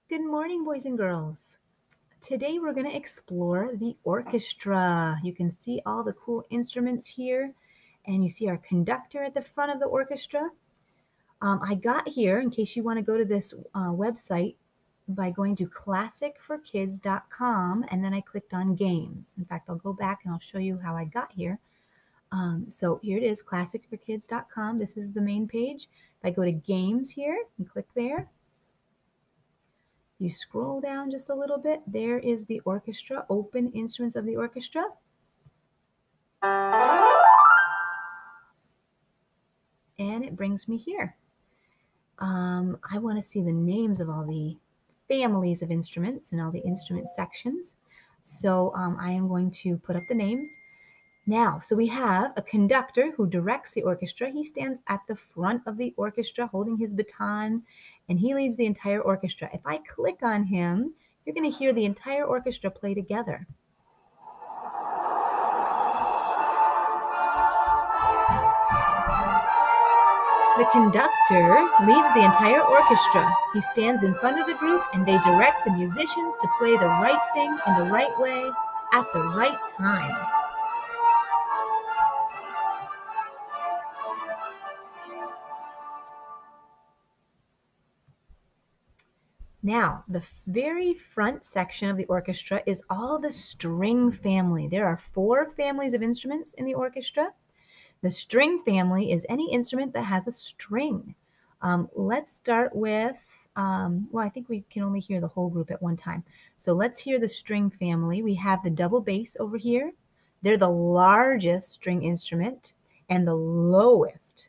Good morning, boys and girls. Today we're going to explore the orchestra. You can see all the cool instruments here, and you see our conductor at the front of the orchestra. I got here, in case you want to go to this website, by going to classicforkids.com, and then I clicked on games. In fact, I'll go back and I'll show you how I got here. So here it is, classicforkids.com. This is the main page. If I go to games here and click there, you scroll down just a little bit. There is the orchestra, open instruments of the orchestra. And it brings me here. I want to see the names of all the families of instruments and all the instrument sections. So I am going to put up the names. Now, so we have a conductor who directs the orchestra. He stands at the front of the orchestra holding his baton, and he leads the entire orchestra. If I click on him, you're going to hear the entire orchestra play together. The conductor leads the entire orchestra. He stands in front of the group and they direct the musicians to play the right thing in the right way at the right time. Now, the very front section of the orchestra is all the string family. There are 4 families of instruments in the orchestra. The string family is any instrument that has a string. Let's start with, well, I think we can only hear the whole group at one time. So let's hear the string family. We have the double bass over here. They're the largest string instrument and the lowest.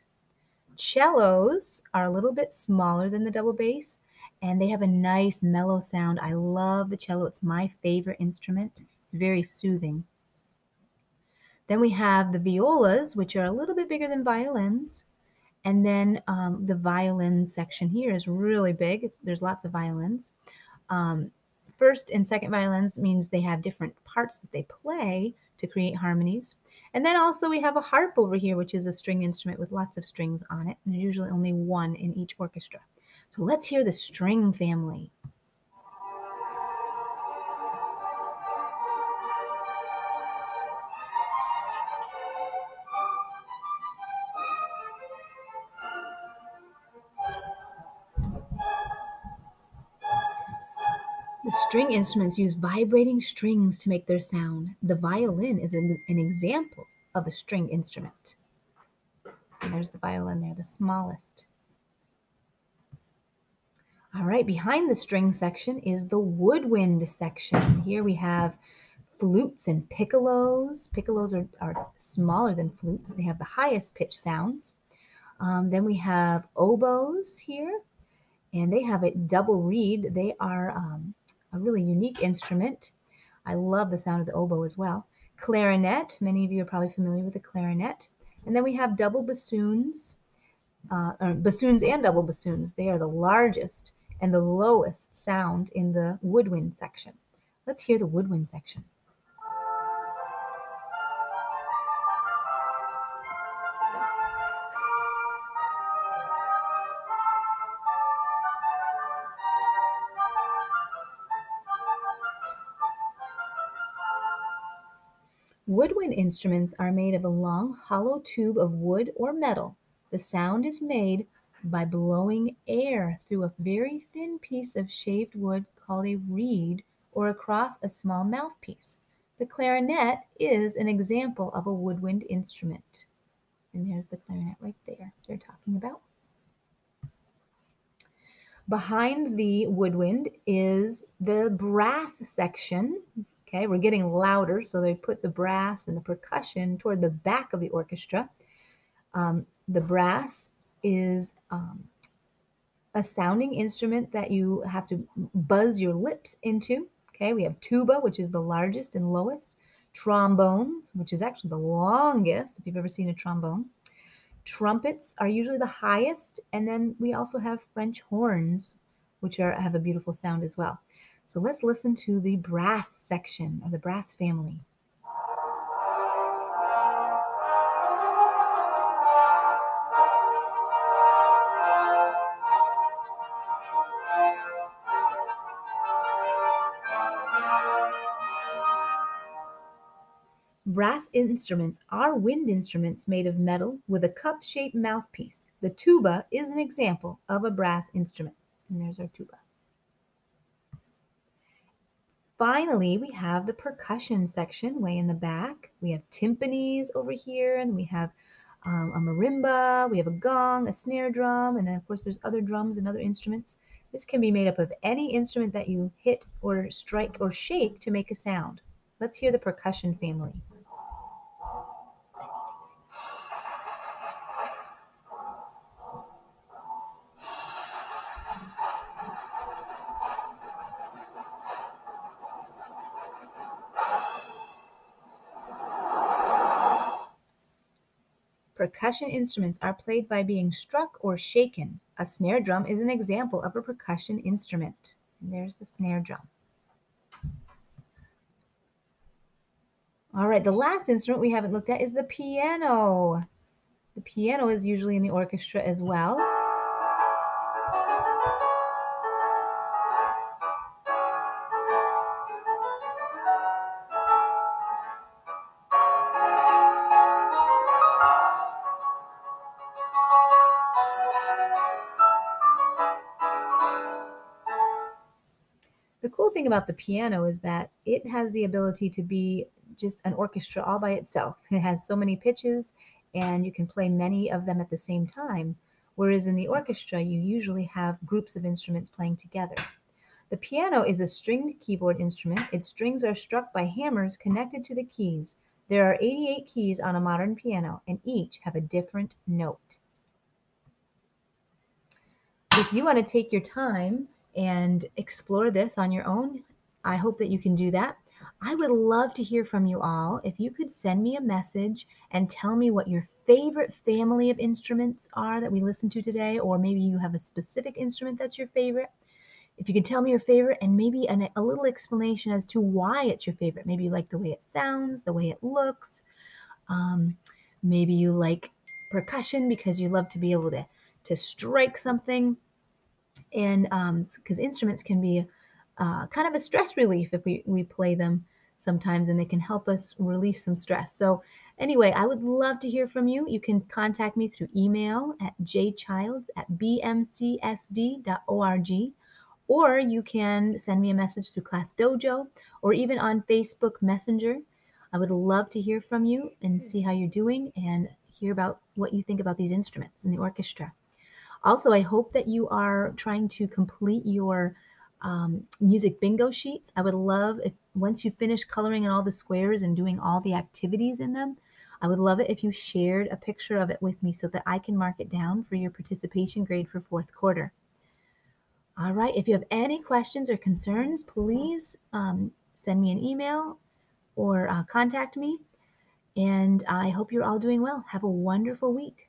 Cellos are a little bit smaller than the double bass, and they have a nice mellow sound. I love the cello. It's my favorite instrument. It's very soothing. Then we have the violas, which are a little bit bigger than violins. And then the violin section here is really big. There's lots of violins. First and second violins means they have different parts that they play to create harmonies. And then also we have a harp over here, which is a string instrument with lots of strings on it. And there's usually only one in each orchestra. So let's hear the string family. The string instruments use vibrating strings to make their sound. The violin is an example of a string instrument. And there's the violin there, the smallest. All right, behind the string section is the woodwind section. Here we have flutes and piccolos. Piccolos are smaller than flutes. They have the highest pitch sounds. Then we have oboes here, and they have a double reed. They are a really unique instrument. I love the sound of the oboe as well. Clarinet, many of you are probably familiar with the clarinet. And then we have double bassoons, bassoons and double bassoons. They are the largest and the lowest sound in the woodwind section. Let's hear the woodwind section. Woodwind instruments are made of a long, hollow tube of wood or metal. The sound is made by blowing air through a very thin piece of shaved wood called a reed or across a small mouthpiece. The clarinet is an example of a woodwind instrument. And there's the clarinet right there they're talking about. Behind the woodwind is the brass section. Okay, we're getting louder, so they put the brass and the percussion toward the back of the orchestra. The brass is a sounding instrument that you have to buzz your lips into. Okay, we have tuba, which is the largest and lowest. Trombones, which is actually the longest, if you've ever seen a trombone. Trumpets are usually the highest, and then we also have French horns, which have a beautiful sound as well. So let's listen to the brass section, or the brass family. Brass instruments are wind instruments made of metal with a cup-shaped mouthpiece. The tuba is an example of a brass instrument. And there's our tuba. Finally, we have the percussion section way in the back. We have timpanis over here, and we have a marimba, we have a gong, a snare drum, and then of course there's other drums and other instruments. This can be made up of any instrument that you hit or strike or shake to make a sound. Let's hear the percussion family. Percussion instruments are played by being struck or shaken. A snare drum is an example of a percussion instrument. And there's the snare drum. All right, the last instrument we haven't looked at is the piano. The piano is usually in the orchestra as well. The cool thing about the piano is that it has the ability to be just an orchestra all by itself. It has so many pitches and you can play many of them at the same time, whereas in the orchestra you usually have groups of instruments playing together. The piano is a stringed keyboard instrument. Its strings are struck by hammers connected to the keys. There are 88 keys on a modern piano and each have a different note. If you want to take your time and explore this on your own, I hope that you can do that. I would love to hear from you all. If you could send me a message and tell me what your favorite family of instruments are that we listened to today, or maybe you have a specific instrument that's your favorite. If you could tell me your favorite and maybe a little explanation as to why it's your favorite. Maybe you like the way it sounds, the way it looks. Maybe you like percussion because you love to be able to strike something. And because instruments can be kind of a stress relief if we play them sometimes, and they can help us release some stress. So anyway, I would love to hear from you. You can contact me through email at jchilds@bmcsd.org, or you can send me a message through Class Dojo or even on Facebook Messenger. I would love to hear from you and see how you're doing and hear about what you think about these instruments in the orchestra. Also, I hope that you are trying to complete your music bingo sheets. I would love if once you finish coloring in all the squares and doing all the activities in them, I would love it if you shared a picture of it with me so that I can mark it down for your participation grade for fourth quarter. All right, if you have any questions or concerns, please send me an email or contact me. And I hope you're all doing well. Have a wonderful week.